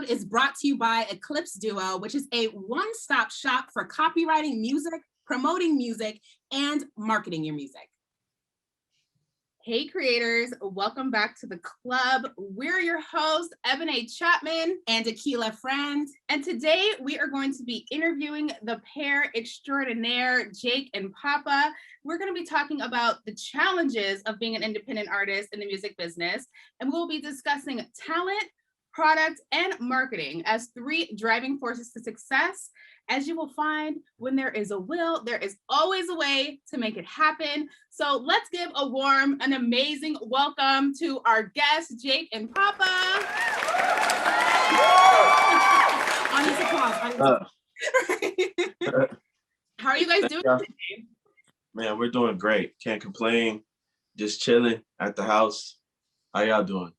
episode is brought to you by Eclipse Duo, which is a one-stop shop for copywriting music, promoting music, and marketing your music. Hey creators, welcome back to the club. We're your hosts, Ebony Chapman and Akila Friend. And today we are going to be interviewing the pair extraordinaire, Jake and Papa. We're going to be talking about the challenges of being an independent artist in the music business. And we'll be discussing talent, product, and marketing as three driving forces to success. As you will find, when there is a will, there is always a way to make it happen. So let's give a warm and amazing welcome to our guests, Jake and Papa. Audience applause. How are you guys doing today? Man, we're doing great. Can't complain. Just chilling at the house. How y'all doing?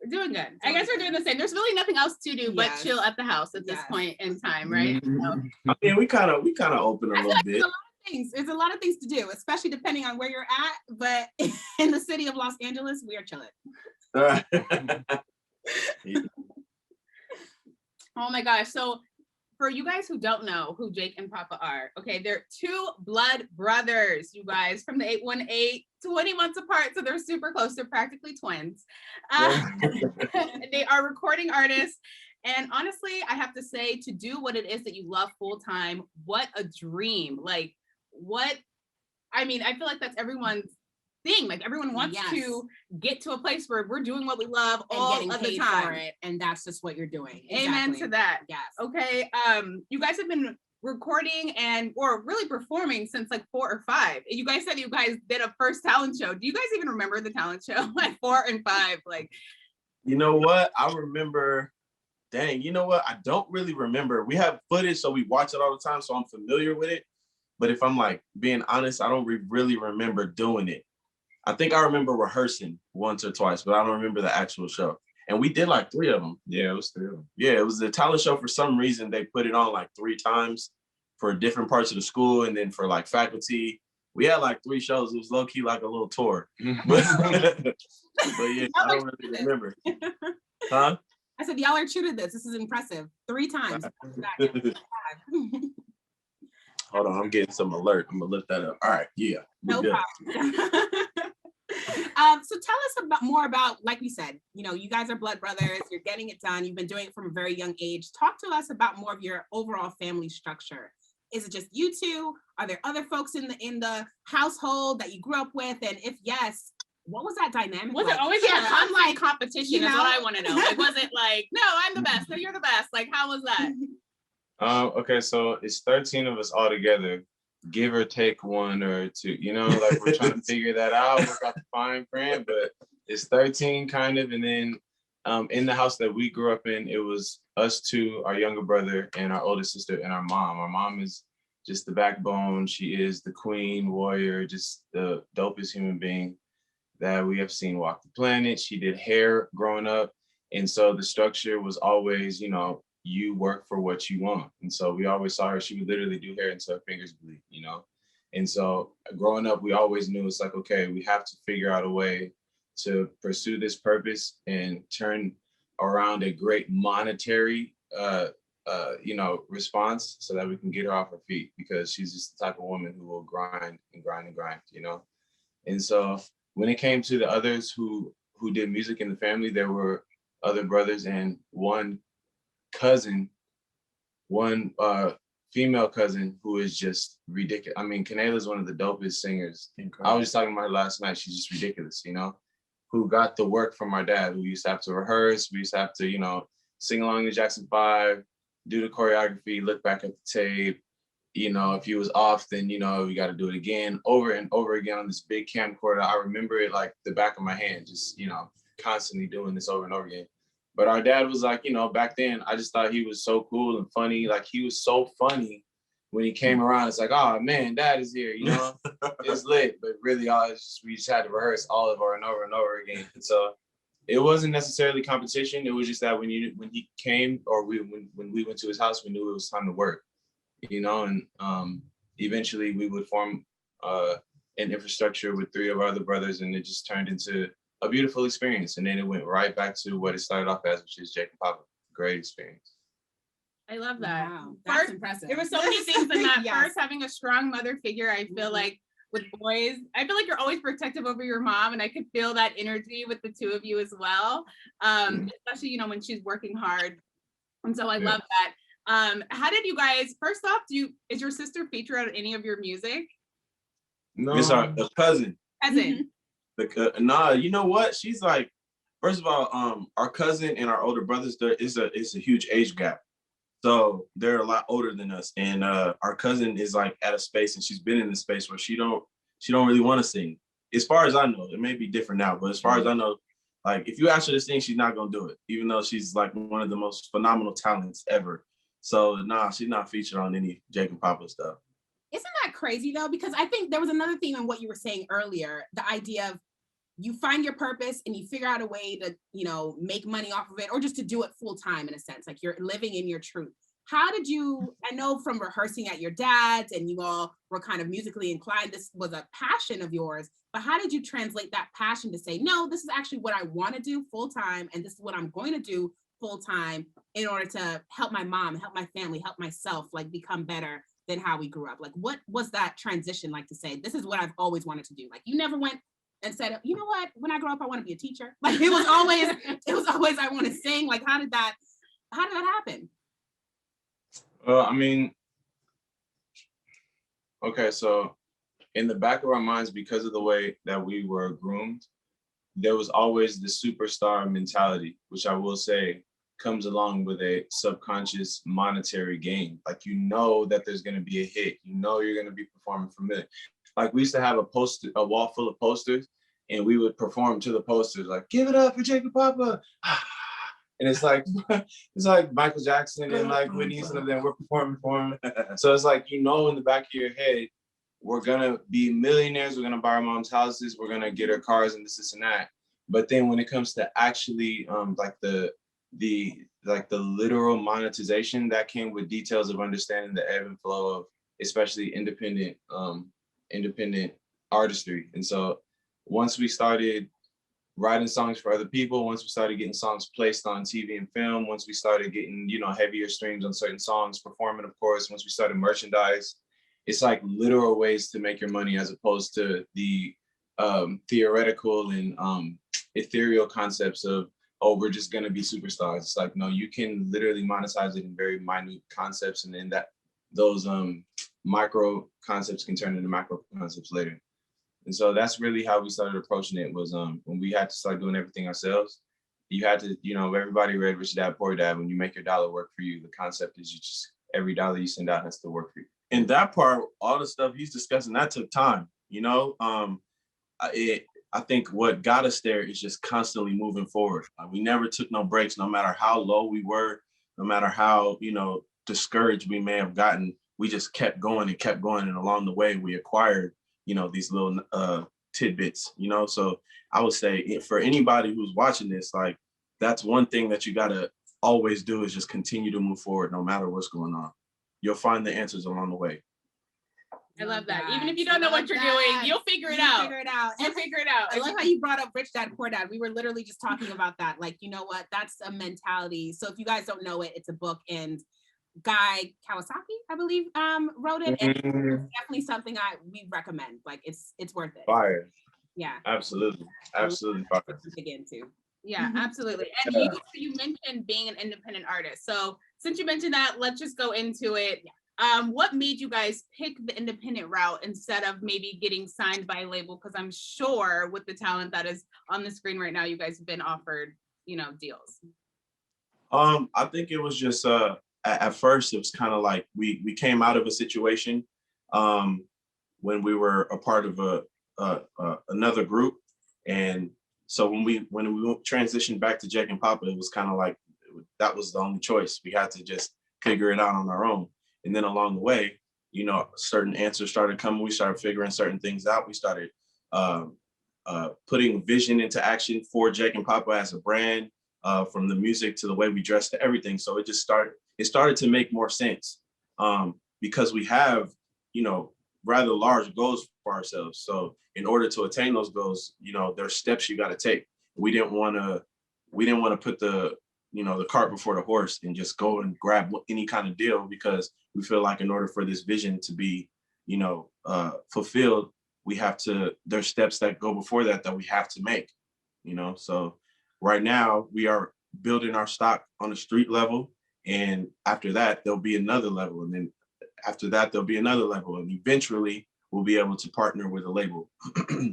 We're doing good. I guess we're doing the same. There's really nothing else to do but chill at the house at this point in time, right? So, I mean, we kind of open a little bit. There's a lot of things to do, especially depending on where you're at. But in the city of Los Angeles, we are chilling. Oh my gosh. So for you guys who don't know who Jake and Papa are, okay, they're two blood brothers, you guys, from the 818, 20 months apart, so they're super close. They're practically twins. They are recording artists. And honestly, I have to say, to do what it is that you love full time, what a dream. Like, I feel like that's everyone's thing. Like, everyone wants to get to a place where we're doing what we love all of the time. For it, and that's just what you're doing. Exactly. Amen to that. Yes. Okay. You guys have been recording or really performing since like 4 or 5. You guys said you guys did a first talent show. Do you guys even remember the talent show at 4 and 5? Like, you know what? I remember. Dang, you know what? I don't really remember. We have footage, so we watch it all the time, so I'm familiar with it. But if I'm like being honest, I don't really remember doing it. I think I remember rehearsing once or twice, but I don't remember the actual show. And we did like 3 of them. Yeah, it was 3 of them. Yeah, it was the talent show. For some reason, they put it on like 3 times for different parts of the school. And then for like faculty, we had like 3 shows. It was low key like a little tour. But yeah, I don't really remember. Huh? I said, y'all are true to this. This is impressive. 3 times. Hold on, I'm getting some alert. I'm gonna lift that up. All right, yeah. No problem. So tell us more about, like we said, you guys are blood brothers. You're getting it done. You've been doing it from a very young age. Talk to us about more of your overall family structure. Is it just you two? Are there other folks in the household that you grew up with? And if yes, what was that dynamic? Was it always like competition? Is what I want to know. Like, was it like, no, I'm the best, no, you're the best? Like, how was that? Okay, so it's 13 of us all together, give or take 1 or 2, like we're trying to figure that out, work out the fine print, but it's 13 kind of. And then in the house that we grew up in, it was us 2, our younger brother and our older sister and our mom. Our mom is just the backbone. She is the queen, warrior, just the dopest human being that we have seen walk the planet. She did hair growing up. And so the structure was always, you work for what you want. And so we always saw her, she would literally do hair until her fingers bleed, And so growing up, we always knew it's like, okay, we have to figure out a way to pursue this purpose and turn around a great monetary, response so that we can get her off her feet, because she's just the type of woman who will grind and grind and grind, And so when it came to the others who did music in the family, there were other brothers and one female cousin who is just ridiculous. I mean, Kanela is one of the dopest singers. Incredible. I was just talking about her last night. She's just ridiculous, who got the work from our dad, who used to have to rehearse. We used to have to, sing along to Jackson 5, do the choreography, look back at the tape. If he was off, then, we got to do it again, over and over again on this big camcorder. I remember it like the back of my hand, just, constantly doing this over and over again. But our dad was like, back then, I just thought he was so cool and funny. Like, he was so funny when he came around. It's like, oh man, dad is here, it's lit. But really, we just had to rehearse all over and over and over again. And so it wasn't necessarily competition. It was just that when he came, or when we went to his house, we knew it was time to work, and eventually we would form an infrastructure with 3 of our other brothers, and it just turned into a beautiful experience. And then it went right back to what it started off as, which is Jake and Papa. great experience. I love that. Wow, that's First, impressive. there were so many things in that. Yes. First, having a strong mother figure, I feel like with boys, I feel like you're always protective over your mom, and I could feel that energy with the two of you as well. Especially, you know, when she's working hard. And so I love that. How did you guys, first off, is your sister featured on any of your music? No, It's our cousin. Cousin. Nah, you know what? She's like, first of all, our cousin and our older brothers, there is a huge age gap. So they're a lot older than us. And our cousin is like at a space, and she's been in the space where she don't really want to sing. As far as I know, it may be different now, but as far as I know, like if you ask her to sing, she's not gonna do it, even though she's like one of the most phenomenal talents ever. So nah, she's not featured on any Jake&Papa stuff. Isn't that crazy though? Because I think there was another theme in what you were saying earlier, the idea of you find your purpose and you figure out a way to, you know, make money off of it, or just to do it full time in a sense, like you're living in your truth. How did you, I know from rehearsing at your dad's and you all were kind of musically inclined, this was a passion of yours, but how did you translate that passion to say, no, this is actually what I want to do full time, and this is what I'm going to do full time in order to help my mom, help my family, help myself, like become better than how we grew up? Like, what was that transition like to say, this is what I've always wanted to do? Like, you never went and said, you know what, when I grow up, I want to be a teacher. Like it was always, I want to sing. Like, how did that happen? I mean, okay, so in the back of our minds, because of the way that we were groomed, there was always the superstar mentality, which I will say comes along with a subconscious monetary gain. Like, you know that there's going to be a hit, you know you're going to be performing for millions. Like, we used to have a wall full of posters, and we would perform to the posters, like, give it up for Jake&Papa. And it's like Michael Jackson and like Whitney Houston, and then we're performing for him. So it's like, you know, in the back of your head, we're gonna be millionaires, we're gonna buy our mom's houses, we're gonna get her cars and this and that. But then when it comes to actually like the literal monetization, that came with details of understanding the ebb and flow of especially independent artistry. And so once we started writing songs for other people, once we started getting songs placed on TV and film, once we started getting, you know, heavier streams on certain songs, performing, of course, once we started merchandise, it's like literal ways to make your money, as opposed to the theoretical and ethereal concepts of, oh, we're just gonna be superstars. It's like, no, you can literally monetize it in very minute concepts, and then those micro concepts can turn into macro concepts later. And so that's really how we started approaching it, was when we had to start doing everything ourselves. You had to, you know, everybody read Rich Dad Poor Dad. When you make your dollar work for you, the concept is every dollar you send out has to work for you. And that part, all the stuff he's discussing, that took time, you know? I think what got us there is just constantly moving forward. We never took no breaks, no matter how low we were, no matter how, you know, discouraged we may have gotten. We just kept going and kept going. And along the way, we acquired, you know, these little tidbits, you know? So I would say for anybody who's watching this, like, that's one thing that you gotta always do, is just continue to move forward no matter what's going on. You'll find the answers along the way. I love that. Even if you don't know what you're doing, you'll figure it out. You'll figure it out. I love how you brought up Rich Dad Poor Dad. We were literally just talking about that. Like, you know what? That's a mentality. So if you guys don't know it, it's a book, and Guy Kawasaki, I believe, wrote it. And it's definitely something we recommend. Like, it's worth it. Fire. Yeah. Absolutely fire. To dig into. Yeah, absolutely. And you mentioned being an independent artist. So since you mentioned that, let's just go into it. What made you guys pick the independent route instead of maybe getting signed by a label? Because I'm sure with the talent that is on the screen right now, you guys have been offered, you know, deals. I think it was just at first it was kind of like we came out of a situation when we were a part of another group, and so when we transitioned back to Jake&Papa, it was kind of like that was the only choice. We had to just figure it out on our own. And then along the way, you know, certain answers started coming. We started figuring certain things out. We started putting vision into action for Jake&Papa as a brand, from the music to the way we dress to everything. So it started to make more sense because we have, you know, rather large goals for ourselves. So in order to attain those goals, you know, there's steps you got to take. We didn't want to put the the cart before the horse and just go and grab any kind of deal, because we feel like in order for this vision to be, fulfilled, there's steps that go before that we have to make, So right now we are building our stock on the street level. And after that, there'll be another level. And then after that, there'll be another level. And eventually we'll be able to partner with a label. Totally.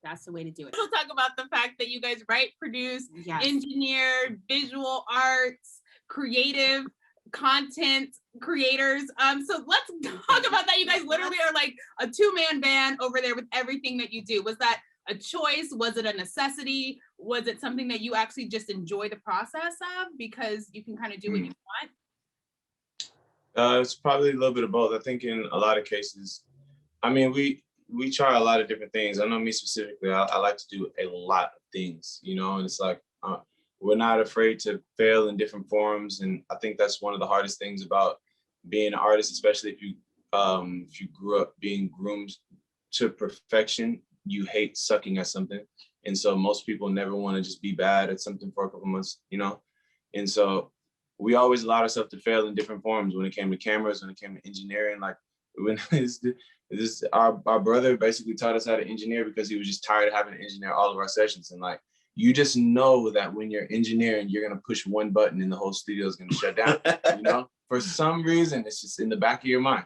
That's the way to do it. We'll talk about the fact that you guys write, produce, engineer, visual arts, creative content creators. So let's talk about that. You guys literally are like a two-man band over there with everything that you do. Was that a choice? Was it a necessity? Was it something that you actually just enjoy the process of because you can kind of do what you want? It's probably a little bit of both. I think in a lot of cases, I mean, we try a lot of different things. I know me specifically, I like to do a lot of things, and it's like, we're not afraid to fail in different forms. And I think that's one of the hardest things about being an artist, especially if you grew up being groomed to perfection. You hate sucking at something. And so most people never want to just be bad at something for a couple months, And so we always allowed ourselves to fail in different forms when it came to cameras, when it came to engineering. Like when our brother basically taught us how to engineer because he was just tired of having to engineer all of our sessions. And like, you just know that when you're engineering, you're going to push one button and the whole studio is going to shut down, For some reason, it's just in the back of your mind.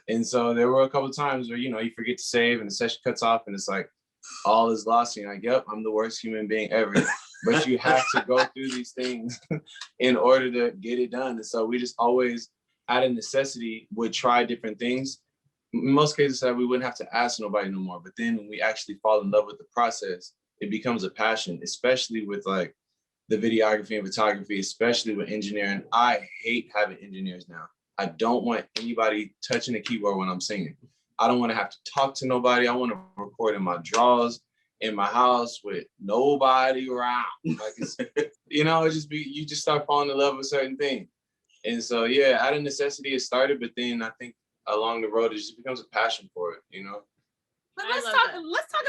And so there were a couple of times where, you forget to save and the session cuts off and it's like, all is lost. And you're like, yep, I'm the worst human being ever. But you have to go through these things in order to get it done. And so we just always, out of necessity, would try different things. In most cases, we wouldn't have to ask nobody no more. But then when we actually fall in love with the process, it becomes a passion, especially with like the videography and photography, especially with engineering. I hate having engineers now. I don't want anybody touching a keyboard when I'm singing. I don't want to have to talk to nobody. I want to record in my drawers in my house with nobody around. Like it's, you just start falling in love with certain things. And so, yeah, out of necessity it started, but then I think along the road, it just becomes a passion for it, But let's talk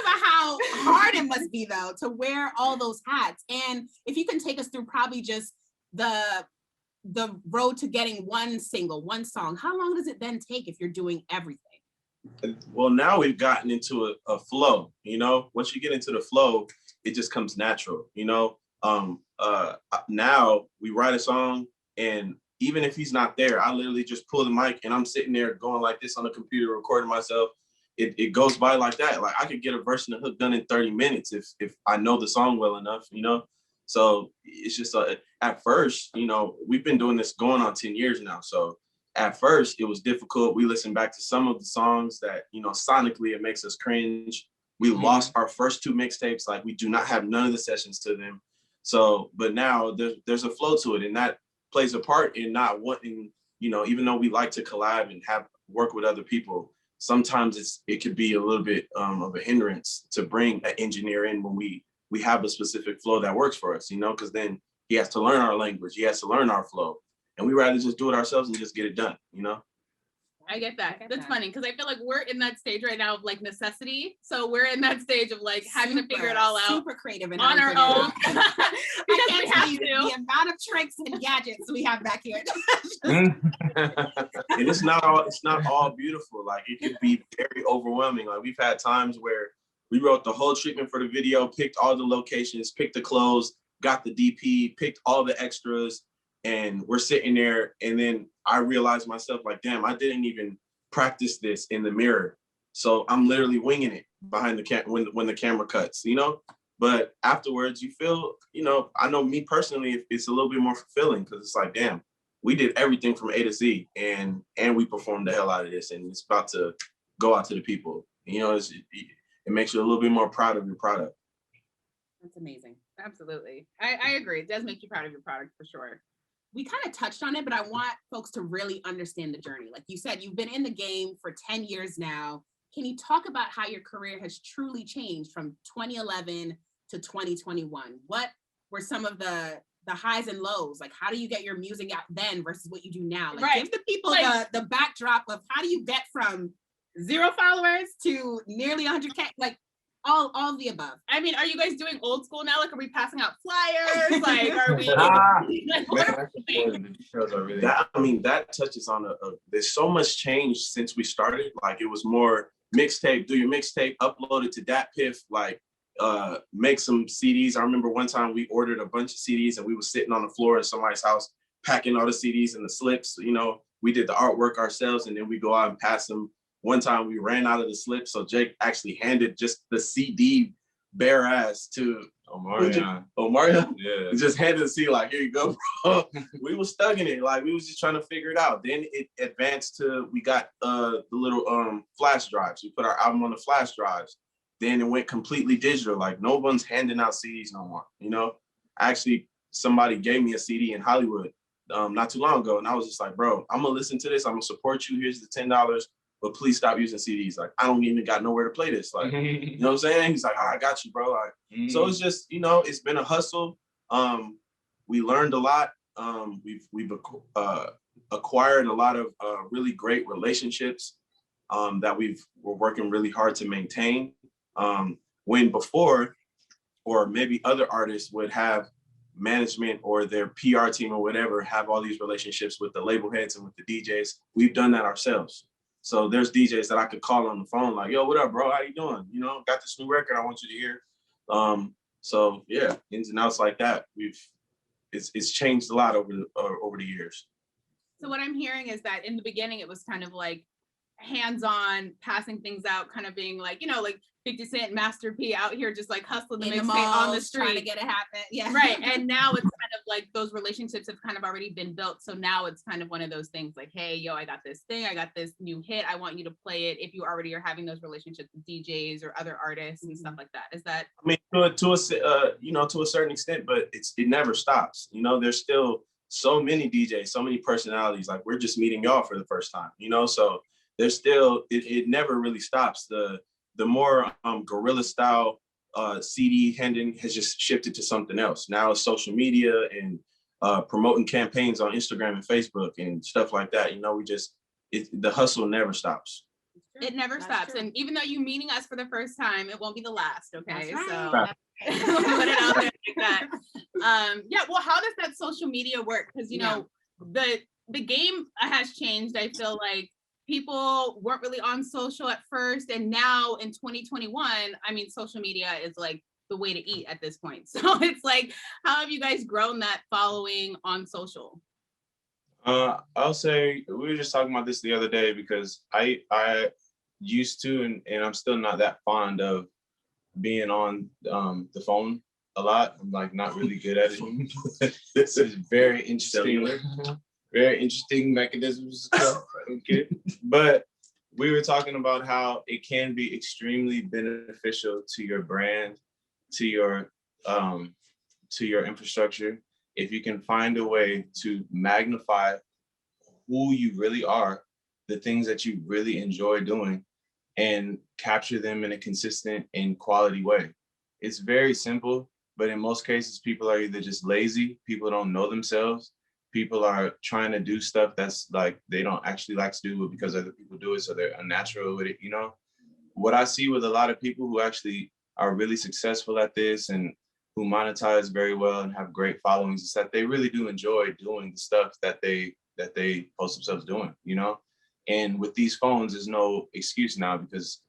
about how hard it must be though to wear all those hats. And if you can take us through probably just the road to getting one single, one song, how long does it then take if you're doing everything? Well, now we've gotten into a flow, once you get into the flow, it just comes natural, now we write a song and even if he's not there, I literally just pull the mic and I'm sitting there going like this on the computer, recording myself. It goes by like that. Like I could get a verse and a hook done in 30 minutes if I know the song well enough, So it's just at first, we've been doing this going on 10 years now. So at first it was difficult. We listened back to some of the songs that, sonically it makes us cringe. We lost our first two mixtapes. Like we do not have none of the sessions to them. So, but now there's a flow to it, and that plays a part in not wanting, even though we like to collab and have work with other people, sometimes it could be a little bit of a hindrance to bring an engineer in when we have a specific flow that works for us, because then he has to learn our language, he has to learn our flow, and we rather just do it ourselves and just get it done, I get that. That's funny because I feel like we're in that stage right now of like necessity. So we're in that stage of like having to figure it all out. Super creative and on our own. Because we have to. The amount of tricks and gadgets we have back here. And it's not all beautiful. Like it could be very overwhelming. Like we've had times where we wrote the whole treatment for the video, picked all the locations, picked the clothes, got the DP, picked all the extras, and we're sitting there, and then I realized myself like, damn, I didn't even practice this in the mirror. So I'm literally winging it behind the camera when the camera cuts, But afterwards, you feel, I know me personally, it's a little bit more fulfilling because it's like, damn, we did everything from A to Z, and we performed the hell out of this, and it's about to go out to the people. It makes you a little bit more proud of your product. That's amazing. Absolutely. I agree. It does make you proud of your product for sure. We kind of touched on it, but I want folks to really understand the journey. Like you said, you've been in the game for 10 years now. Can you talk about how your career has truly changed from 2011 to 2021? What were some of the highs and lows? Like, how do you get your music out then versus what you do now? Like, give the people the backdrop of how do you get from 0 followers to nearly 100K? Like, all of the above. I mean, are you guys doing old school now? Like, are we passing out flyers? Like, are we? Like, what are we doing? That touches on there's so much change since we started. Like, it was more mixtape, do your mixtape, upload it to DatPiff, like make some CDs. I remember one time we ordered a bunch of CDs and we were sitting on the floor in somebody's house, packing all the CDs in the slips. You know, we did the artwork ourselves and then we go out and pass them. One time we ran out of the slips, so Jake actually handed just the CD bare ass to Omarion. Yeah. Just handed the CD like, here you go, bro. We was stuck in it. Like, we was just trying to figure it out. Then it advanced to, we got the little flash drives. We put our album on the flash drives. Then it went completely digital. Like, no one's handing out CDs no more. You know, actually, somebody gave me a CD in Hollywood not too long ago, and I was just like, bro, I'm gonna listen to this. I'm gonna support you. Here's the $10. But please stop using CDs. Like, I don't even got nowhere to play this. Like, you know what I'm saying? He's like, oh, I got you, bro. Like, so it's just, you know, it's been a hustle. We learned a lot. We've acquired a lot of really great relationships that we're working really hard to maintain. When before, or maybe other artists would have management or their PR team or whatever, have all these relationships with the label heads and with the DJs. We've done that ourselves. So there's DJs that I could call on the phone, like, yo, what up, bro? How you doing? You know, got this new record I want you to hear. So yeah, ins and outs like that. It's changed a lot over the years. So what I'm hearing is that in the beginning, it was kind of like hands-on, passing things out, kind of being like, you know, like 50 Cent, Master P out here just like hustling the mixtape on the street, trying to get it happen. Yeah. Right. And now it's kind of like those relationships have kind of already been built. So now it's kind of one of those things like, hey, yo, I got this thing, I got this new hit, I want you to play it. If you already are having those relationships with DJs or other artists and stuff like that. Is that? I mean, to a certain extent, but it never stops. You know, there's still so many DJs, so many personalities. Like, we're just meeting y'all for the first time, you know? So there's still, it never really stops. The more guerrilla style CD handing has just shifted to something else. Now it's social media and promoting campaigns on Instagram and Facebook and stuff like that. You know, the hustle never stops. It never stops. True. And even though you're meeting us for the first time, it won't be the last. Okay. Right. So right. Put it out there like that. Yeah. Well, how does that social media work? Because, you know, the game has changed. I feel like people weren't really on social at first. And now in 2021, I mean, social media is like the way to eat at this point. So it's like, how have you guys grown that following on social? I'll say we were just talking about this the other day because I used to, and I'm still not that fond of being on the phone a lot. I'm like not really good at it. This is very interesting. Very interesting mechanisms. Okay. But we were talking about how it can be extremely beneficial to your brand, to your infrastructure, if you can find a way to magnify who you really are, the things that you really enjoy doing, and capture them in a consistent and quality way. It's very simple, but in most cases, people are either just lazy, people don't know themselves, people are trying to do stuff that's like they don't actually like to do it because other people do it, so they're unnatural with it, you know? What I see with a lot of people who actually are really successful at this and who monetize very well and have great followings is that they really do enjoy doing the stuff that they post themselves doing, you know? And with these phones, there's no excuse now because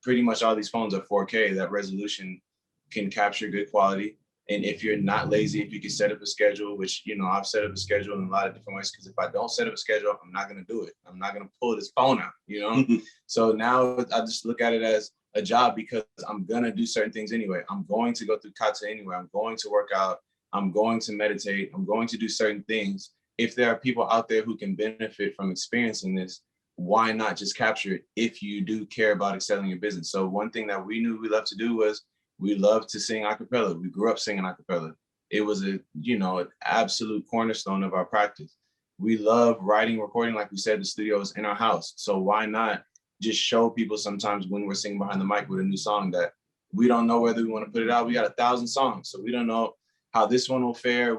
pretty much all these phones are 4K. That resolution can capture good quality. And if you're not lazy, if you can set up a schedule, which, you know, I've set up a schedule in a lot of different ways, because if I don't set up a schedule, I'm not going to do it. I'm not going to pull this phone out, you know? So now I just look at it as a job because I'm going to do certain things anyway. I'm going to go through kata anyway. I'm going to work out. I'm going to meditate. I'm going to do certain things. If there are people out there who can benefit from experiencing this, why not just capture it if you do care about excelling your business? So one thing that we knew we loved to do was we loved to sing a cappella. We grew up singing a cappella. It was an absolute cornerstone of our practice. We love writing, recording. Like we said, the studio is in our house. So why not just show people sometimes when we're singing behind the mic with a new song that we don't know whether we want to put it out. We got 1,000 songs. So we don't know how this one will fare,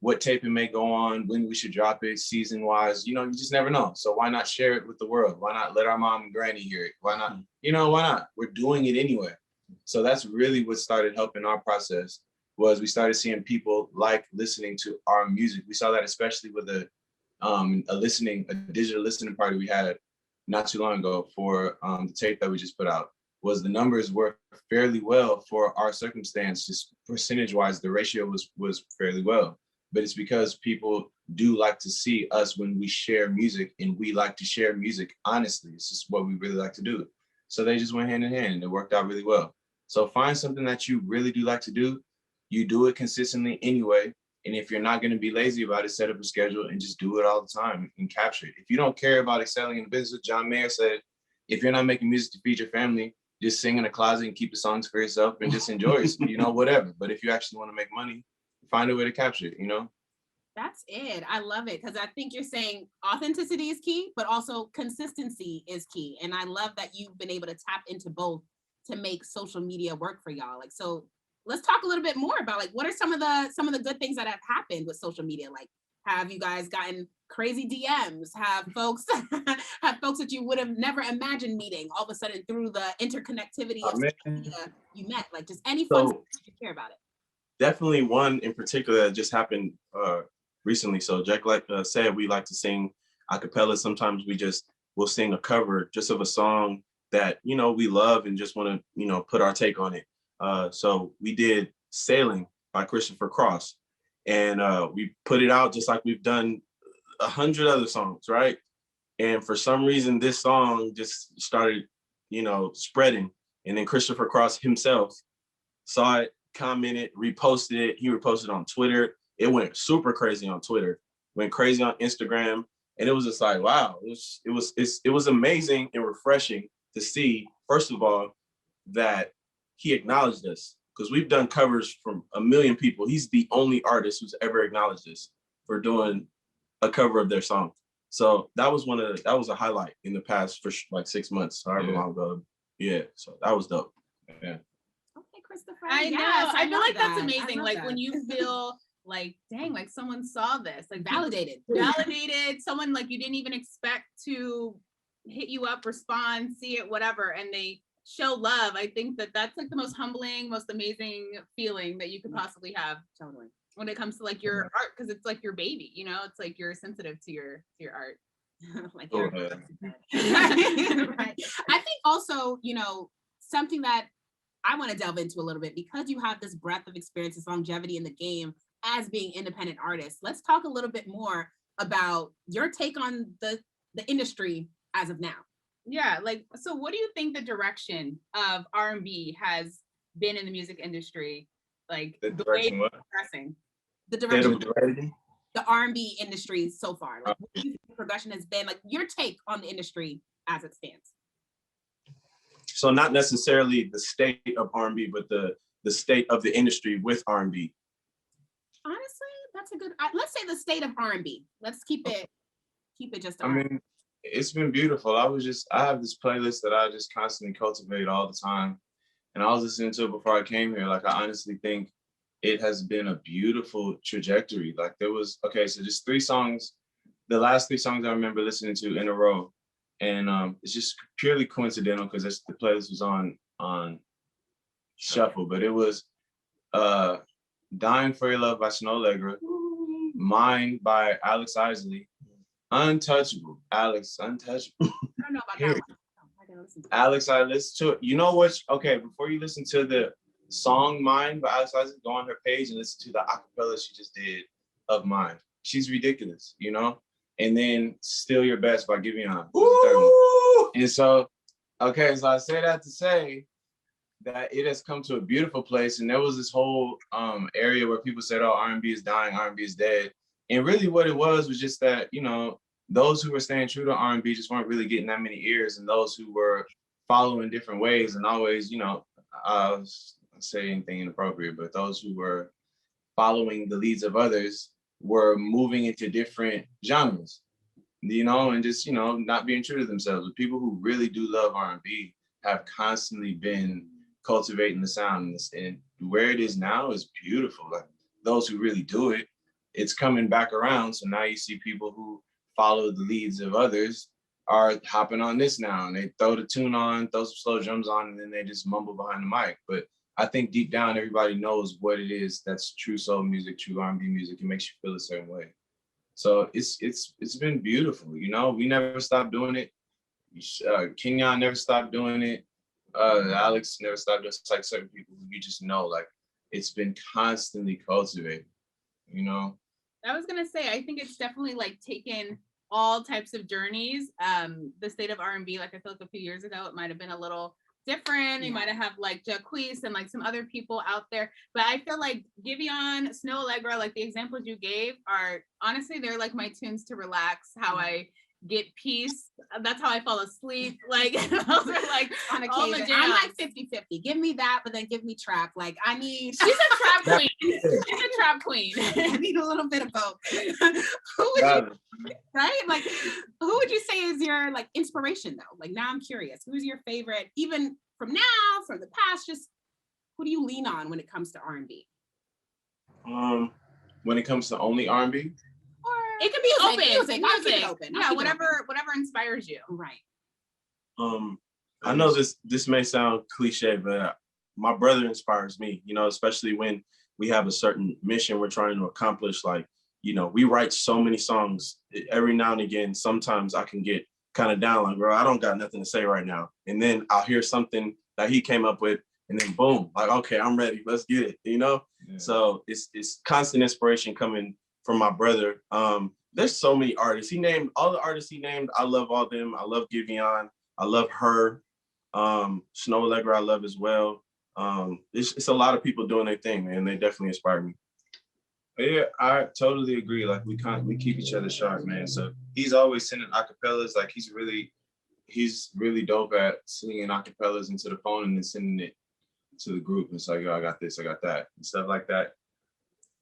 what tape it may go on, when we should drop it, season-wise. You know, you just never know. So why not share it with the world? Why not let our mom and granny hear it? Why not? You know, why not? We're doing it anyway. So that's really what started helping our process, was we started seeing people like listening to our music. We saw that especially with a digital listening party we had not too long ago for the tape that we just put out. Was the numbers worked fairly well for our circumstance, just percentage wise, the ratio was fairly well. But it's because people do like to see us when we share music, and we like to share music honestly. It's just what we really like to do. So they just went hand in hand, and it worked out really well. So find something that you really do like to do. You do it consistently anyway. And if you're not going to be lazy about it, set up a schedule and just do it all the time and capture it. If you don't care about excelling in the business, John Mayer said, if you're not making music to feed your family, just sing in a closet and keep the songs for yourself and just enjoy it, whatever. But if you actually want to make money, find a way to capture it, That's it. I love it, because I think you're saying authenticity is key, but also consistency is key. And I love that you've been able to tap into both to make social media work for y'all. Like, so let's talk a little bit more about, like, what are some of the good things that have happened with social media? Like, have you guys gotten crazy DMs? Have folks that you would have never imagined meeting all of a sudden through the interconnectivity of social media you met? Like, just any fun stuff you care about it. Definitely one in particular that just happened recently. So Jack, said, we like to sing a cappella. Sometimes we'll sing a cover just of a song that, we love and just want to, put our take on it. So we did Sailing by Christopher Cross, and we put it out just like we've done 100 other songs, right? And for some reason, this song just started, spreading. And then Christopher Cross himself saw it, commented, reposted it. He reposted on Twitter. It went super crazy on Twitter, went crazy on Instagram. And it was just like, wow, it was amazing and refreshing to see, first of all, that he acknowledged us, because we've done covers from a million people. He's the only artist who's ever acknowledged us for doing a cover of their song. So that was a highlight in the past for like 6 months, however long ago. Yeah, so that was dope. Yeah. Okay, Christopher. I know. Yes, I feel like that. that's amazing. Like when you feel like, dang, like someone saw this, like validated, someone like you didn't even expect to hit you up, respond, see it, whatever, and they show love. I think that's like the most humbling, most amazing feeling that you could possibly have. Totally. When it comes to like your art, because it's like your baby, it's like you're sensitive to your art. Like right. I think also, something that I want to delve into a little bit, because you have this breadth of experience, this longevity in the game as being independent artists. Let's talk a little bit more about your take on the industry as of now. Yeah, like, so what do you think the direction of R&B has been in the music industry? Like the direction what? Progressing. The direction of the R&B industry so far. Like, what do you think the progression has been? Like, your take on the industry as it stands. So not necessarily the state of R&B, but the state of the industry with R&B. Honestly, that's a good. Let's say the state of R&B. Let's keep it just. I mean, it's been beautiful. I have this playlist that I just constantly cultivate all the time, and I was listening to it before I came here. Like, I honestly think it has been a beautiful trajectory. Like, so just 3 songs, the last 3 songs I remember listening to in a row. And it's just purely coincidental because the playlist was on shuffle, but it was Dying for Your Love by Snow Allegra, Mine by Alex Isley, Untouchable. Alex, Untouchable. I don't know about that one. I gotta listen to Alex, I listened to it. You know what? Okay, before you listen to the song Mine by Alex Isley, go on her page and listen to the acapella she just did of Mine. She's ridiculous, And then Still Your Best by Giveon. And so I say that to say that it has come to a beautiful place. And there was this whole area where people said, oh, R&B is dying, R&B is dead. And really what it was just that, those who were staying true to R&B just weren't really getting that many ears. And those who were following different ways and always, I'll say anything inappropriate, but those who were following the leads of others were moving into different genres, and just, not being true to themselves. But people who really do love R&B have constantly been cultivating the sound, and where it is now is beautiful. Like, those who really do it, it's coming back around. So now you see people who follow the leads of others are hopping on this now, and they throw the tune on, throw some slow drums on, and then they just mumble behind the mic. But I think deep down, everybody knows what it is that's true soul music, true R&B music. It makes you feel a certain way. So it's been beautiful. You know, we never stopped doing it. Kenyon never stopped doing it. Alex never stopped. Just like certain people who you just know, like it's been constantly cultivated. You know. I was gonna say, I think it's definitely like taken all types of journeys. The state of R&B, like I feel like a few years ago, it might have been a little different. You might have like Jacquees and like some other people out there, but I feel like Giveon, Snow Allegra, like the examples you gave are honestly, they're like my tunes to relax, how I get peace. That's how I fall asleep. Like those are like on occasion. I'm like 50-50. Give me that, but then give me trap. Like I need. She's a trap queen. She's a trap queen. I need a little bit of both. Who would you, right? Like who would you say is your like inspiration though? Like now I'm curious. Who's your favorite? Even from now, from the past, just who do you lean on when it comes to R&B? When it comes to only R&B. It could be music. Open. Yeah, whatever inspires you. Right. I know this may sound cliche, but my brother inspires me, you know, especially when we have a certain mission we're trying to accomplish. Like, you know, we write so many songs every now and again. Sometimes I can get kind of down, like, bro, I don't got nothing to say right now. And then I'll hear something that he came up with, and then boom, like, okay, I'm ready. Let's get it, you know? Yeah. So it's constant inspiration coming from my brother. There's so many artists. He named all the artists he named. I love all of them. I love Giveon. I love her. Snow Allegra, I love as well. It's a lot of people doing their thing, man. They definitely inspire me. Yeah, I totally agree. Like we keep each other sharp, man. So he's always sending acapellas. Like he's really dope at singing acapellas into the phone and then sending it to the group. It's like, yo, I got this, I got that, and stuff like that.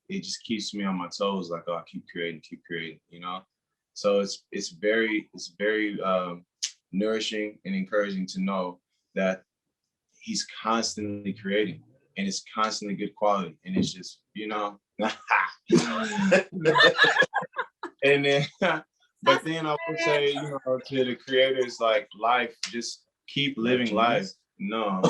It just keeps me on my toes. Like, oh, I keep creating, you know. So it's very nourishing and encouraging to know that he's constantly creating, and it's constantly good quality, and it's just, you know. And then, but then I would say, you know, to the creators, like life, just keep living life. No,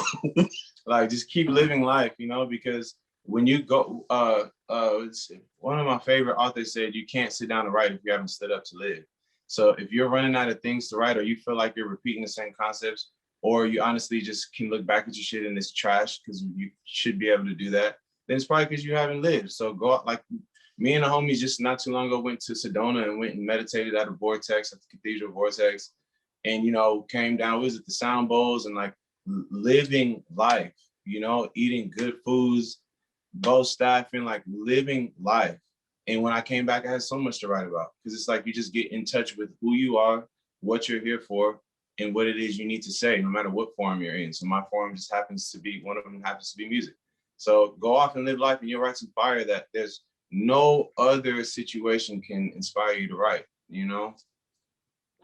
like just keep living life, you know, because when you go, one of my favorite authors said, you can't sit down to write if you haven't stood up to live. So if you're running out of things to write, or you feel like you're repeating the same concepts, or you honestly just can look back at your shit and it's trash because you should be able to do that, then it's probably because you haven't lived. So go out, like me and the homies just not too long ago went to Sedona and went and meditated at a vortex, at the Cathedral Vortex, and, you know, came down, we was at the Sound Bowls and like living life, you know, eating good foods, both staffing, like living life. And when I came back, I had so much to write about, because it's like you just get in touch with who you are, what you're here for, and what it is you need to say, no matter what form you're in. So my form just happens to be, one of them happens to be music. So go off and live life, and you'll write some fire that there's no other situation can inspire you to write, you know?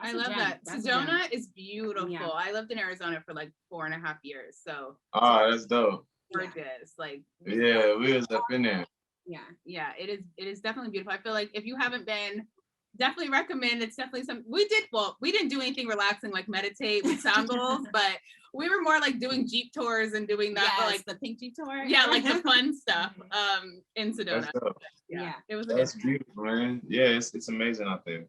I love that. Sedona is beautiful. Yeah. I lived in Arizona for like 4.5 years. So that's dope. Gorgeous. Like, yeah, we was up in there. Yeah, it is definitely beautiful. I feel like if you haven't been, definitely recommend. It's definitely we didn't do anything relaxing like meditate with sound bowls, but we were more like doing Jeep tours and doing that, like the pink Jeep tour. Yeah, like the fun stuff in Sedona. Yeah, it was. That's beautiful, man. Yeah, it's amazing out there.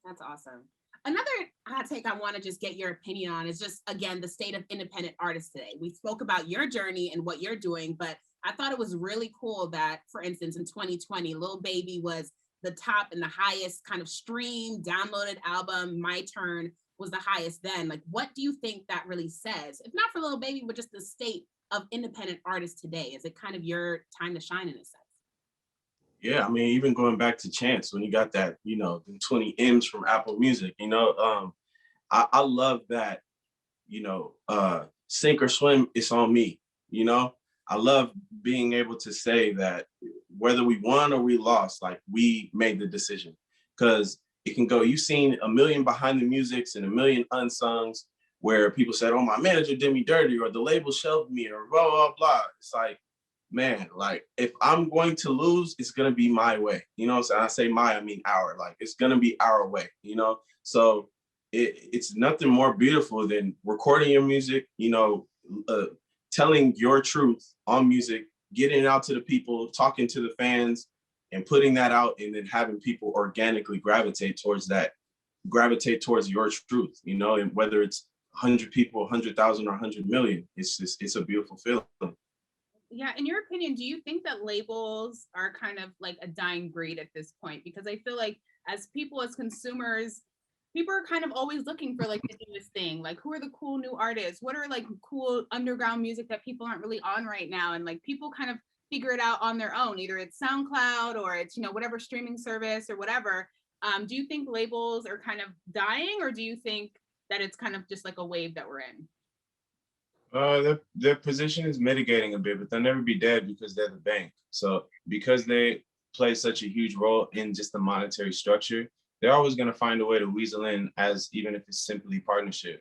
That's awesome. Another hot take I want to just get your opinion on is just, again, the state of independent artists today. We spoke about your journey and what you're doing, but I thought it was really cool that, for instance, in 2020, Lil Baby was the top and the highest kind of streamed, downloaded album. My Turn was the highest then. Like, what do you think that really says? If not for Lil Baby, but just the state of independent artists today. Is it kind of your time to shine in a sense? Yeah, I mean, even going back to Chance, when you got that, you know, the 20 M's from Apple Music, you know, I love that, you know, sink or swim, it's on me, you know? I love being able to say that whether we won or we lost, like we made the decision, because it can go, you've seen a million behind the musics and a million unsungs where people said, oh, my manager did me dirty, or the label shelved me, or blah, blah, blah. It's like, man, like if I'm going to lose, it's going to be my way. You know what I'm saying? I say my, I mean our, like it's going to be our way, you know? So it's nothing more beautiful than recording your music, you know, telling your truth on music, getting it out to the people, talking to the fans, and putting that out, and then having people organically gravitate towards your truth, you know, and whether it's 100 people, 100,000, or 100 million, it's a beautiful feeling. Yeah, in your opinion, do you think that labels are kind of like a dying breed at this point? Because I feel like as people, as consumers, people are kind of always looking for like the newest thing. Like, who are the cool new artists? What are like cool underground music that people aren't really on right now? And like people kind of figure it out on their own. Either it's SoundCloud or it's, you know, whatever streaming service or whatever. Do you think labels are kind of dying, or do you think that it's kind of just like a wave that we're in? Their position is mitigating a bit, but they'll never be dead because they're the bank. So because they play such a huge role in just the monetary structure, they're always going to find a way to weasel in, as even if it's simply partnership,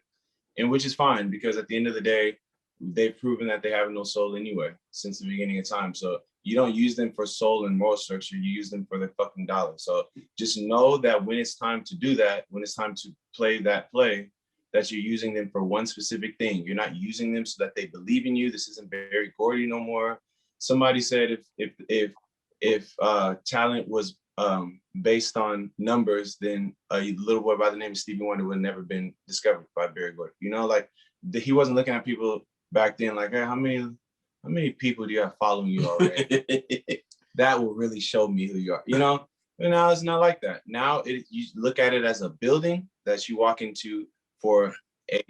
and which is fine, because at the end of the day, they've proven that they have no soul anyway since the beginning of time. So you don't use them for soul and moral structure, you use them for their fucking dollar. So just know that when it's time to do that, when it's time to play that play, that you're using them for one specific thing. You're not using them so that they believe in you. This isn't Berry Gordy no more. Somebody said if talent was based on numbers, then a little boy by the name of Stevie Wonder would have never been discovered by Berry Gordy. You know, like he wasn't looking at people back then like, hey, how many people do you have following you already? That will really show me who you are. You know, and now it's not like that. Now you look at it as a building that you walk into for a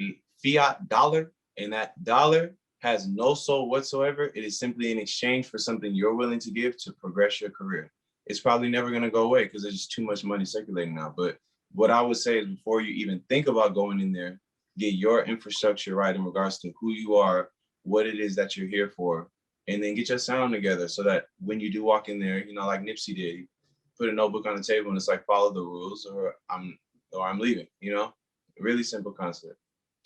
fiat dollar, and that dollar has no soul whatsoever. It is simply in exchange for something you're willing to give to progress your career. It's probably never going to go away because there's just too much money circulating now. But what I would say is, before you even think about going in there, get your infrastructure right in regards to who you are, what it is that you're here for, and then get your sound together so that when you do walk in there, you know, like Nipsey did, put a notebook on the table and it's like, follow the rules or I'm leaving, you know? Really simple concept.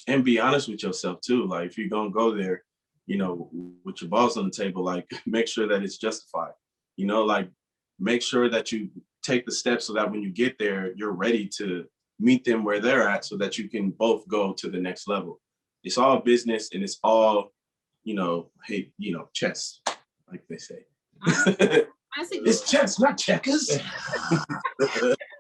And be honest with yourself too. Like, if you're gonna go there, you know, with your balls on the table, like make sure that it's justified. You know, like make sure that you take the steps so that when you get there, you're ready to meet them where they're at, so that you can both go to the next level. It's all business, and it's all, you know, hey, you know, chess, like they say. It's chess, not checkers.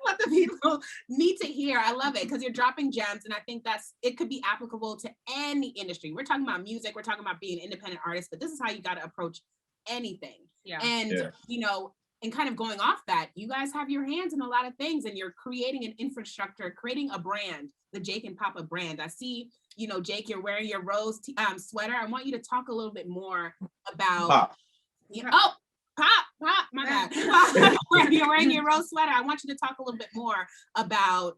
What the people need to hear. I love it because you're dropping gems, and I think it could be applicable to any industry. We're talking about music, we're talking about being an independent artist, but this is how you got to approach anything. Yeah. And you know, and kind of going off that, you guys have your hands in a lot of things, and you're creating an infrastructure, creating a brand, the Jake&Papa brand. I see, you know, Jake, you're wearing your rose sweater. I want you to talk a little bit more about. You know, Pop, my bad. You're wearing your rose sweater. I want you to talk a little bit more about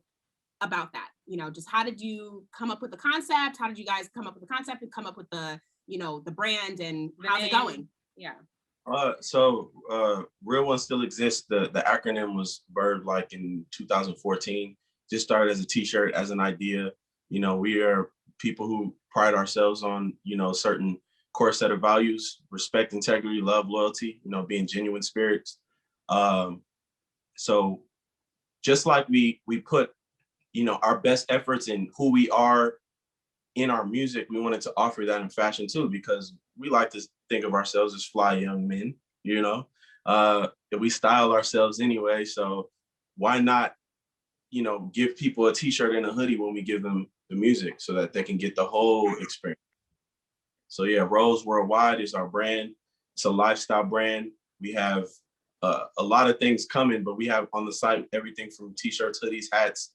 that. You know, just how did you come up with the concept? How did you guys come up with the concept and come up with the, you know, the brand, and how's it going? Yeah. So Real One still exists. The acronym was birthed like in 2014. Just started as a t-shirt, as an idea. You know, we are people who pride ourselves on, you know, certain core set of values: respect, integrity, love, loyalty, you know, being genuine spirits. So just like we put, you know, our best efforts in who we are in our music, we wanted to offer that in fashion too, because we like to think of ourselves as fly young men, you know, we style ourselves anyway. So why not, you know, give people a t-shirt and a hoodie when we give them the music, so that they can get the whole experience. So yeah, Rose Worldwide is our brand. It's a lifestyle brand. We have a lot of things coming, but we have on the site everything from t-shirts, hoodies, hats,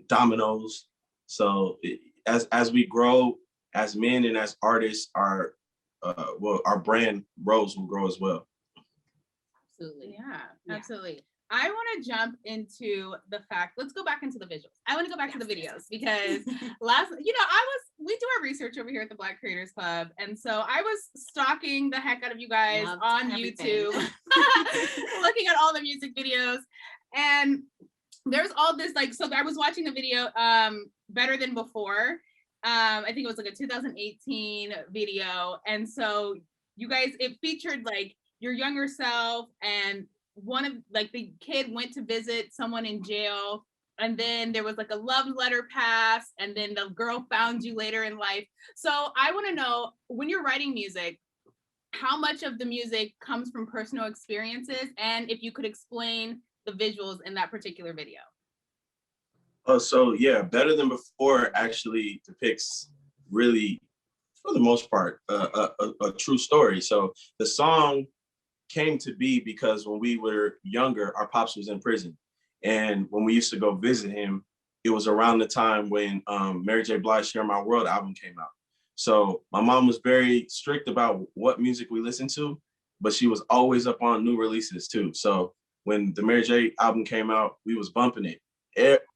dominoes. So as we grow as men and as artists, our brand Rose will grow as well. Absolutely, yeah. Absolutely. I want to jump into the fact, let's go back into the visuals. I want to go back to the videos because we do our research over here at the Black Creators Club. And so I was stalking the heck out of you guys on YouTube, looking at all the music videos. And there's all this, like, so I was watching a video, Better Than Before. I think it was like a 2018 video. And so you guys, it featured like your younger self, and one of like the kid went to visit someone in jail, and then there was like a love letter pass, and then the girl found you later in life. So I want to know, when you're writing music, how much of the music comes from personal experiences, and if you could explain the visuals in that particular video. Oh, so yeah, Better Than Before actually depicts really, for the most part, a true story. So the song came to be because when we were younger, our pops was in prison. And when we used to go visit him, it was around the time when Mary J. Blige's Share My World album came out. So my mom was very strict about what music we listened to, but she was always up on new releases too. So when the Mary J. album came out, we was bumping it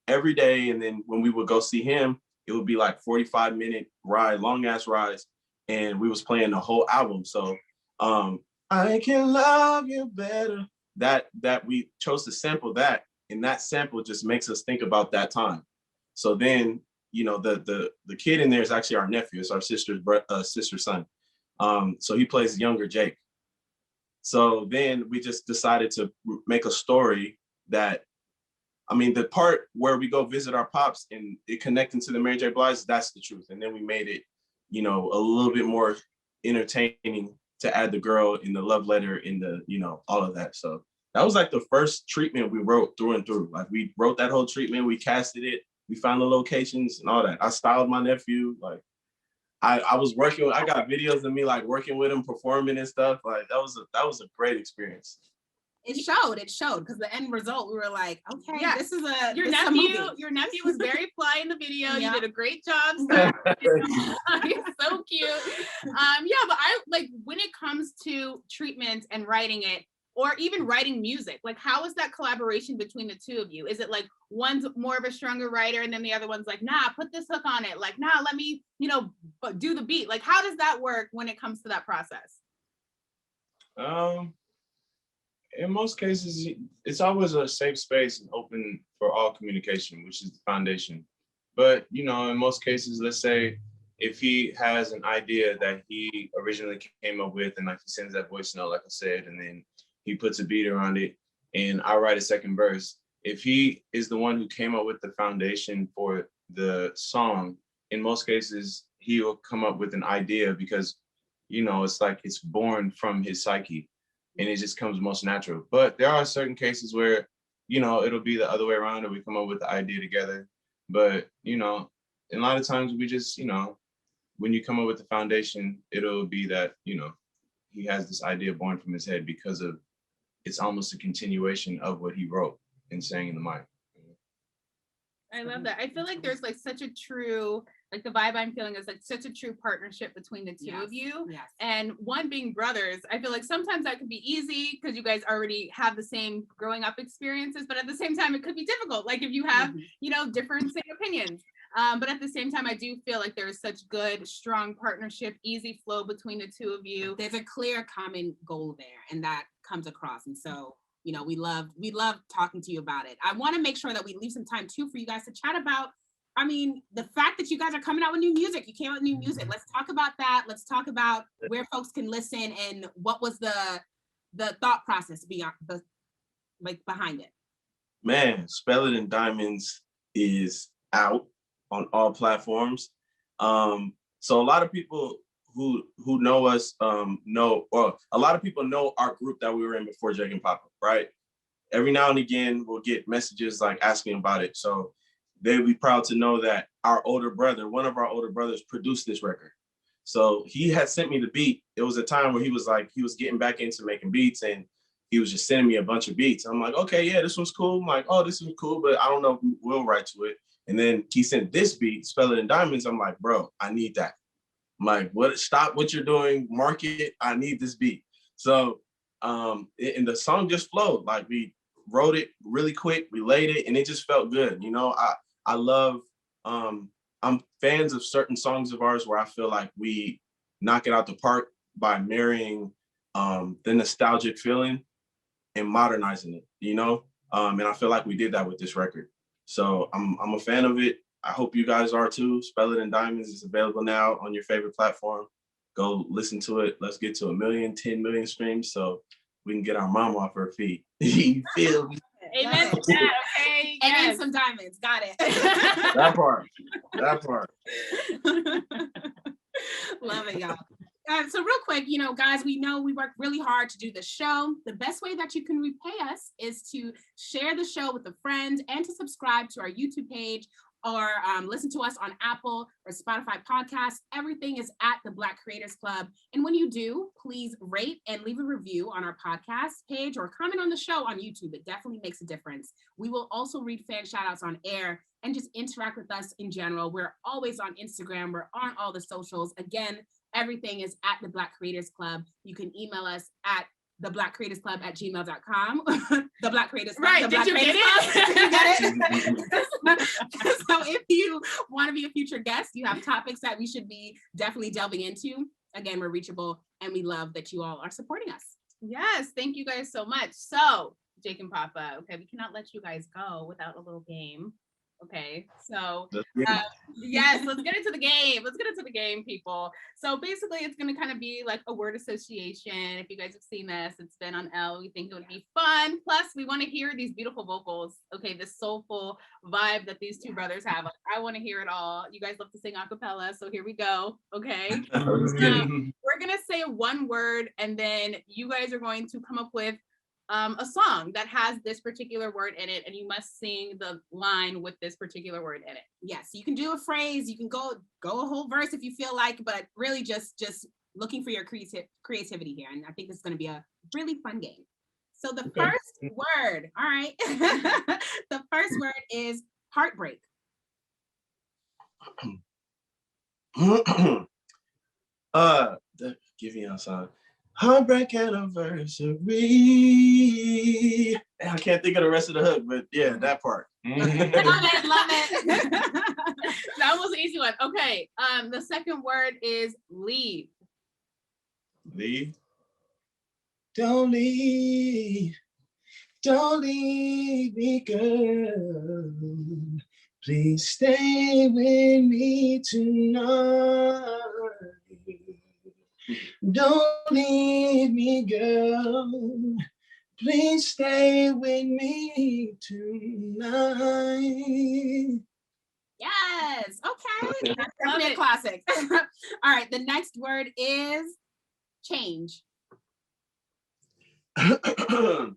every day. And then when we would go see him, it would be like 45-minute ride, long ass rides. And we was playing the whole album. So I can love you better. That we chose to sample that, and that sample just makes us think about that time. So then, you know, the kid in there is actually our nephew. It's our sister's son. So he plays younger Jake. So then we just decided to make a story that, I mean, the part where we go visit our pops and it connecting to the Mary J. Blige, that's the truth. And then we made it, you know, a little bit more entertaining to add the girl in the love letter, in the, you know, all of that. So that was like the first treatment we wrote through and through. Like we wrote that whole treatment, we casted it, we found the locations and all that. I styled my nephew. Like I was working with, I got videos of me like working with him, performing and stuff. Like that was a great experience. It showed because the end result, we were like, okay, yeah, this is your nephew was very fly in the video. Yeah. You did a great job. He's so cute. Yeah, but I like, when it comes to treatment and writing it, or even writing music, like how is that collaboration between the two of you? Is it like one's more of a stronger writer and then the other one's like, nah, put this hook on it, like, nah, let me, you know, do the beat? Like, how does that work when it comes to that process? In most cases, it's always a safe space and open for all communication, which is the foundation. But, you know, in most cases, let's say if he has an idea that he originally came up with, and like he sends that voice note, like I said, and then he puts a beat around it, and I write a second verse. If he is the one who came up with the foundation for the song, in most cases, he will come up with an idea because, you know, it's like it's born from his psyche. And it just comes most natural. But there are certain cases where, you know, it'll be the other way around, or we come up with the idea together. But, you know, and a lot of times we just, you know, when you come up with the foundation, it'll be that, you know, he has this idea born from his head because of, it's almost a continuation of what he wrote and sang in the mic. I love that. I feel like there's like such a true, like the vibe I'm feeling is like such a true partnership between the two of you. Yes. And one being brothers, I feel like sometimes that could be easy because you guys already have the same growing up experiences, but at the same time, it could be difficult. Like if you have, you know, different opinions. But at the same time, I do feel like there is such good, strong partnership, easy flow between the two of you. There's a clear common goal there, and that comes across. And so, you know, we love talking to you about it. I want to make sure that we leave some time too for you guys to chat about, I mean, the fact that you guys are coming out with new music. You came out with new music. Let's talk about that. Let's talk about where folks can listen and what was the thought process behind it. Man, Spell It in Diamonds is out on all platforms. So a lot of people who know us know, or a lot of people know our group that we were in before Jake&Papa, right? Every now and again, we'll get messages like asking about it. So they'd be proud to know that one of our older brothers produced this record. So he had sent me the beat. It was a time where he was getting back into making beats, and he was just sending me a bunch of beats. I'm like, okay, yeah, this one's cool. I'm like, oh, this is cool, but I don't know if we'll write to it. And then he sent this beat, Spell It in Diamonds. I'm like, bro, I need that. I'm like, what? Stop what you're doing, market it. I need this beat. So, and the song just flowed. Like we wrote it really quick, we laid it, and it just felt good. You know, I love, I'm fans of certain songs of ours where I feel like we knock it out the park by marrying the nostalgic feeling and modernizing it, you know? And I feel like we did that with this record. So I'm a fan of it. I hope you guys are too. Spell It in Diamonds is available now on your favorite platform. Go listen to it. Let's get to 1 million, 10 million streams so we can get our mom off her feet. You feel me? Amen to that, okay? And then some diamonds. Got it. That part. That part. Love it, y'all. So real quick, you know, guys, we know we work really hard to do the show. The best way that you can repay us is to share the show with a friend and to subscribe to our YouTube page or listen to us on Apple or Spotify podcasts. Everything is at the Black Creators Club. And when you do, please rate and leave a review on our podcast page or comment on the show on YouTube. It definitely makes a difference. We will also read fan shout outs on air and just interact with us in general. We're always on Instagram. We're on all the socials. Again, everything is at the Black Creators Club. You can email us at TheBlackCreatorsClub@gmail.com. The Black Creators Club. Right, did you get it? So if you want to be a future guest, you have topics that we should be definitely delving into. Again, we're reachable and we love that you all are supporting us. Yes, thank you guys so much. So, Jake and Papa, okay, we cannot let you guys go without a little game. Okay, so yes, let's get into the game. Let's get into the game, people. So basically, it's going to kind of be like a word association. If you guys have seen this, it's been on L. We think it would be fun. Plus, we want to hear these beautiful vocals. Okay, this soulful vibe that these two brothers have. I want to hear it all. You guys love to sing a cappella, so here we go. Okay, we're going to say one word, and then you guys are going to come up with a song that has this particular word in it, and you must sing the line with this particular word in it. Yes, you can do a phrase, you can go a whole verse if you feel like, but really just looking for your creativity here. And I think this is going to be a really fun game. So the first word, all right, the first word is heartbreak. Give me a song. Heartbreak anniversary. I can't think of the rest of the hook, but yeah, that part. Love it. That was an easy one. Okay. The second word is leave. Leave. Don't leave me, girl. Please stay with me tonight. Don't leave me, girl. Please stay with me tonight. Yes. Okay. That's definitely a classic. All right. The next word is change. But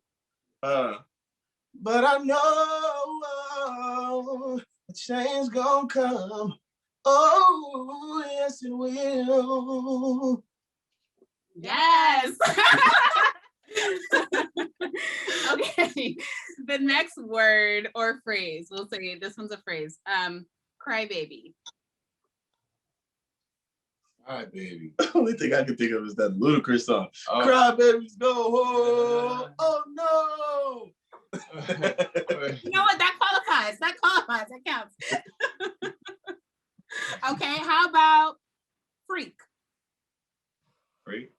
I know a change gonna come. Oh, yes, it will. Yes. Okay. The next word or phrase, we'll say this one's a phrase. Cry baby. All right, baby. The only thing I can think of is that ludicrous song. Oh. Cry babies go home. Oh no. You know what? That qualifies. That counts. Okay, how about freak? Freak?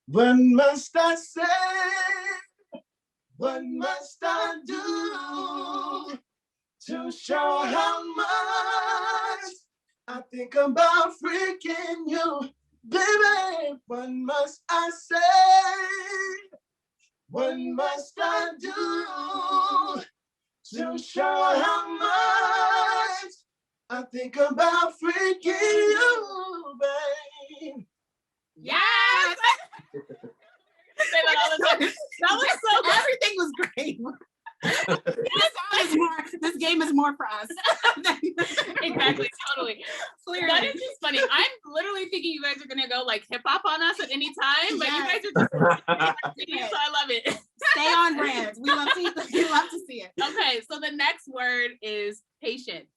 What must I say? What must I do to show how much I think about freaking you? Baby, what must I say? What must I do to show how much I think about freaking you, babe? Yes! That was so good. Everything was great. This game is more for us. Exactly, totally. Clearly. That is just funny. I'm literally thinking you guys are gonna go like hip hop on us at any time, but you guys are just so I love it. Stay on brand. We love to see it. Okay, so the next word is patience.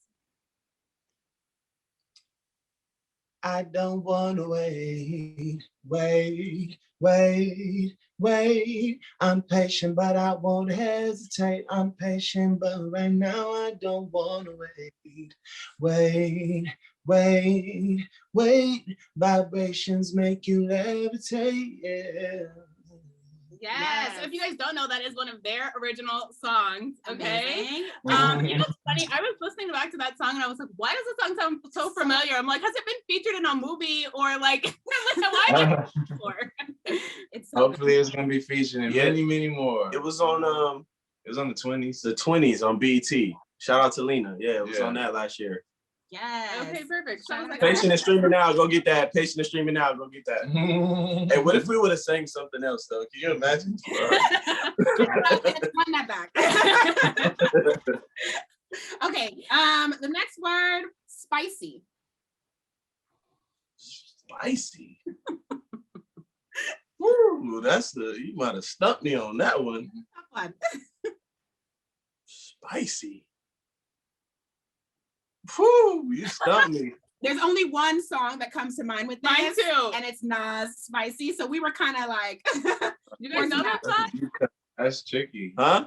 I don't want to wait. I'm patient, but I won't hesitate. I'm patient, but right now I don't want to wait. Vibrations make you levitate, yeah. Yes. So if you guys don't know, that is one of their original songs. Okay. You know what's funny? I was listening back to that song and I was like, why does the song sound so familiar? I'm like, has it been featured in a movie or like, why did it before? It's so Hopefully it's gonna be featured in many more. It was on it was on the 20s. The 20s on BET. Shout out to Lena. Yeah, it was on that last year. Yes. Okay, perfect. Patient and streaming now. Go get that. Patient and streaming now. Go get that. Hey, what if we would have sang something else though? Can you imagine? Run that back. Okay. The next word, spicy. Spicy. Woo, you might have stumped me on that one. Spicy. Whew, you stumped me. There's only one song that comes to mind with this. Mine too. And it's Nas, Spicy. So we were kind of like. You guys know that song? That's tricky. Huh?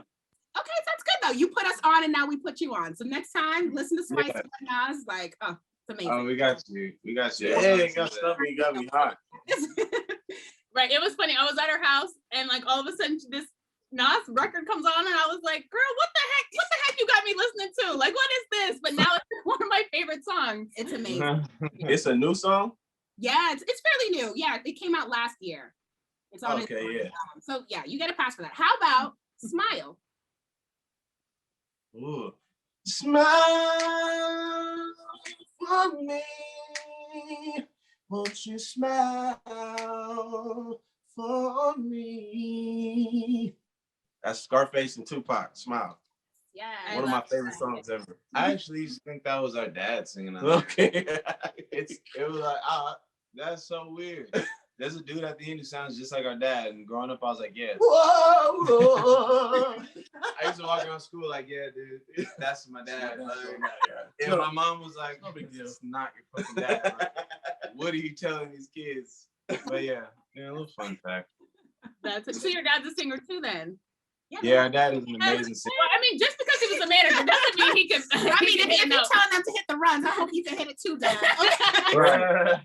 Okay, that's good though. You put us on and now we put you on. So next time, listen to Spicy with Nas. Like, oh, it's amazing. Oh, we got you. We got you. Yeah, you got stumped me. You got me hot. Right. It was funny. I was at her house and like all of a sudden this Nas record comes on and I was like, girl, what the heck you got me listening to? Like, what is this? But now it's one of my favorite songs. It's amazing. It's a new song? Yeah, it's fairly new. Yeah, it came out last year. It's on okay, his yeah. So yeah, you get a pass for that. How about Smile? Ooh. Smile for me. Won't you smile for me? That's Scarface and Tupac. Smile. Yeah. One of my favorite songs ever. I actually used to think that was our dad singing that. Okay. It was like, that's so weird. There's a dude at the end who sounds just like our dad. And growing up, I was like, yeah. Whoa. I used to walk around school like, yeah, dude, that's my dad. Yeah. And my mom was like, no big deal. It's not your fucking dad. Like, what are you telling these kids? But yeah, a little fun fact. So your dad's a singer too then? Yeah, our dad is an amazing singer. Well, I mean, just because he was a manager doesn't mean he can. I mean, if you're telling them to hit the runs, I hope you can hit it too, Dad. Right.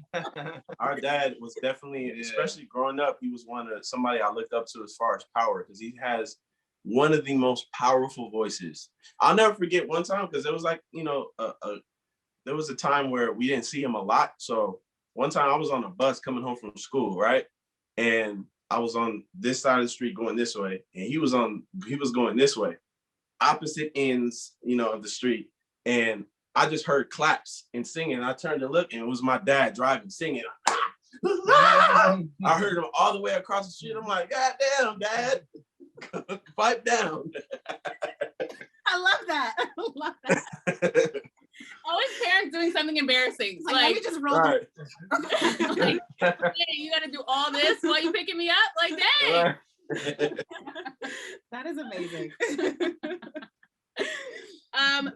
Our dad was definitely, especially growing up, he was somebody I looked up to as far as power, because he has one of the most powerful voices. I'll never forget one time, because there was like, there was a time where we didn't see him a lot. So one time I was on a bus coming home from school, right? And I was on this side of the street going this way, and he was going this way, opposite ends, of the street. And I just heard claps and singing. I turned to look, and it was my dad driving, singing. I heard him all the way across the street. I'm like, God damn, Dad, pipe down. I love that. Always parents doing something embarrassing. Like, let me just roll. Right. Like, hey, you got to do all this while you picking me up? Like, dang. That is amazing.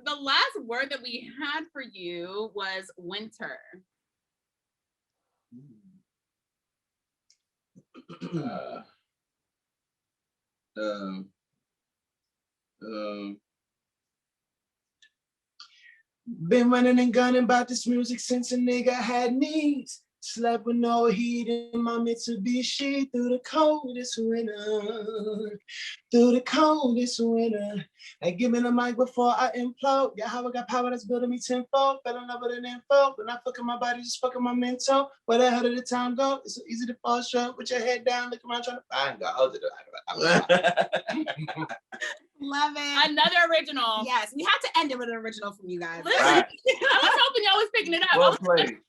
The last word that we had for you was winter. Been running and gunning about this music since a nigga had knees. Slept with no heat in my Mitsubishi through the coldest winter. Hey, give me the mic before I implode. Yeah, how I got power that's building me tenfold. Fell in love with an info. When I fucking my body, just fucking my mental. Where the hell did the time go? It's so easy to fall short with your head down, look around trying to find God. Love it. Another original. Yes, we had to end it with an original from you guys. Listen, Right. I was hoping y'all was picking it up. Well played.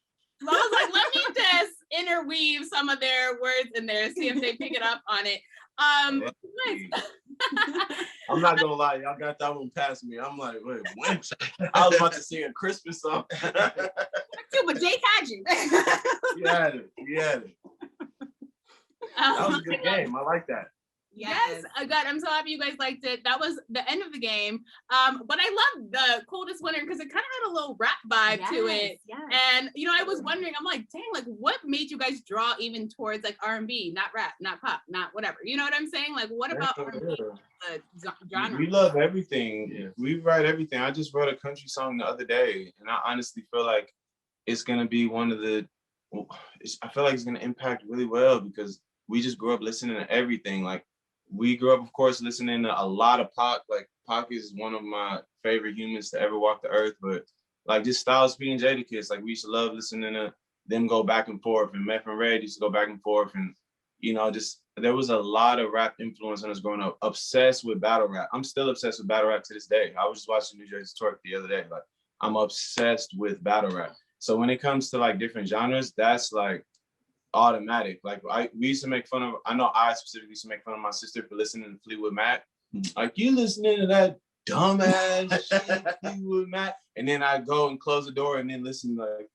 I was like, let me just interweave some of their words in there, see if they pick it up on it. I'm not gonna lie, y'all got that one past me. I'm like, wait, when? I was about to sing a Christmas song. Too, but Jake had you. You had it. That was a good game. I like that. Yes, God, I'm so happy you guys liked it. That was the end of the game. But I love the coldest winter because it kind of had a little rap vibe to it. Yes. And I was wondering, I'm like, dang, like what made you guys draw even towards like R&B, not rap, not pop, not whatever? You know what I'm saying? Like what about R&B, the genre? We love everything. Yeah. We write everything. I just wrote a country song the other day, and I honestly feel like it's gonna be one of the. I feel like it's gonna impact really well because we just grew up listening to everything. Like we grew up, of course, listening to a lot of Pac. Like Pac is one of my favorite humans to ever walk the earth. But like just Styles P and Jadakiss, like we used to love listening to them go back and forth. And Meth and Red used to go back and forth. And you know, just there was a lot of rap influence on us growing up. Obsessed with battle rap. I'm still obsessed with battle rap to this day. I was just watching New Jersey Twerk the other day. Like, I'm obsessed with battle rap. So when it comes to like different genres, that's like automatic. Like we used to make fun of, I know I specifically used to make fun of my sister for listening to Fleetwood Mac. Like, you listening to that dumbass shit, Fleetwood Mac? And then I go and close the door and then listen like,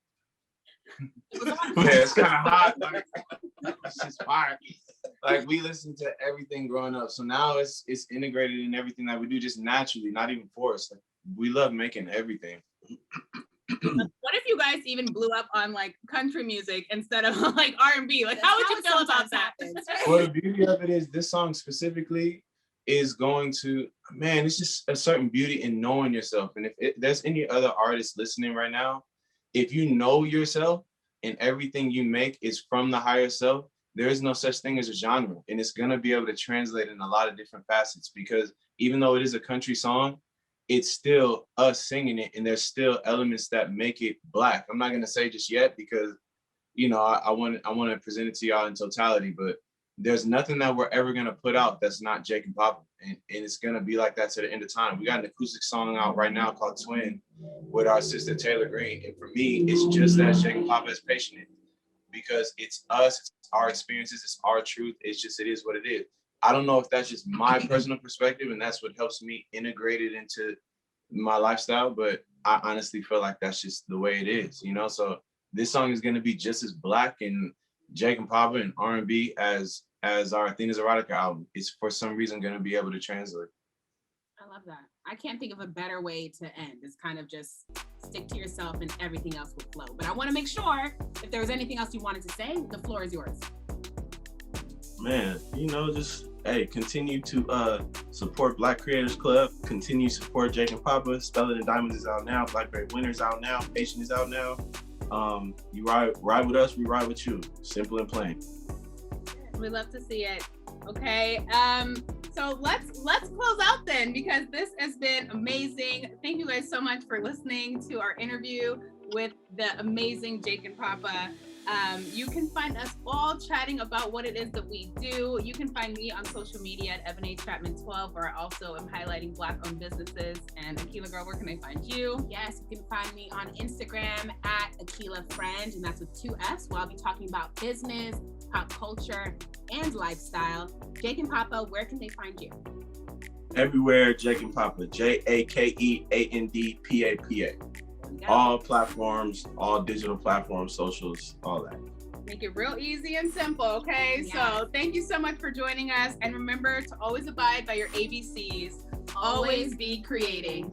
it's kind of hot. Like, it's just fire. Like, we listen to everything growing up. So now it's integrated in everything that we do just naturally, not even forced. Like, we love making everything. What if you guys even blew up on like country music instead of like R&B? Like, how would you feel about that? Well, the beauty of it is this song specifically is going to, man, it's just a certain beauty in knowing yourself. And if there's any other artists listening right now, if you know yourself and everything you make is from the higher self, there is no such thing as a genre. And it's going to be able to translate in a lot of different facets, because even though it is a country song, it's still us singing it, and there's still elements that make it Black. I'm not going to say just yet because, you know, I want to present it to y'all in totality, but there's nothing that we're ever going to put out that's not Jake&Papa. And it's going to be like that to the end of time. We got an acoustic song out right now called Twin with our sister Taylor Green. And for me, it's just as Jake&Papa is patient, because it's us, it's our experiences, it's our truth. It's just, it is what it is. I don't know if that's just my personal perspective and that's what helps me integrate it into my lifestyle, but I honestly feel like that's just the way it is, you know? So this song is going to be just as Black and Jake&Papa and R&B as our Athena's Erotica album. It's for some reason going to be able to translate. I love that. I can't think of a better way to end. It's kind of just stick to yourself and everything else will flow. But I want to make sure if there was anything else you wanted to say, the floor is yours. Man, you know, just, hey, continue to support Black Creators Club. Continue to support Jake&Papa. Spelling and Diamonds is out now. Blackberry Winter's out now. Patient is out now. You ride with us, we ride with you. Simple and plain. We love to see it. Okay. So let's close out then, because this has been amazing. Thank you guys so much for listening to our interview with the amazing Jake&Papa. You can find us all chatting about what it is that we do. You can find me on social media at Evan A. Chapman 12, where I also am highlighting Black-owned businesses. And Akila Girl, where can I find you? Yes, you can find me on Instagram at Akila Friend, and that's with 2 F's, where I'll be talking about business, pop culture, and lifestyle. Jake&Papa, where can they find you? Everywhere, Jake&Papa. JAKEANDPAPA. All platforms, all digital platforms, socials, all that. Make it real easy and simple, okay? Yes. So thank you so much for joining us. And remember to always abide by your ABCs. Always be creating.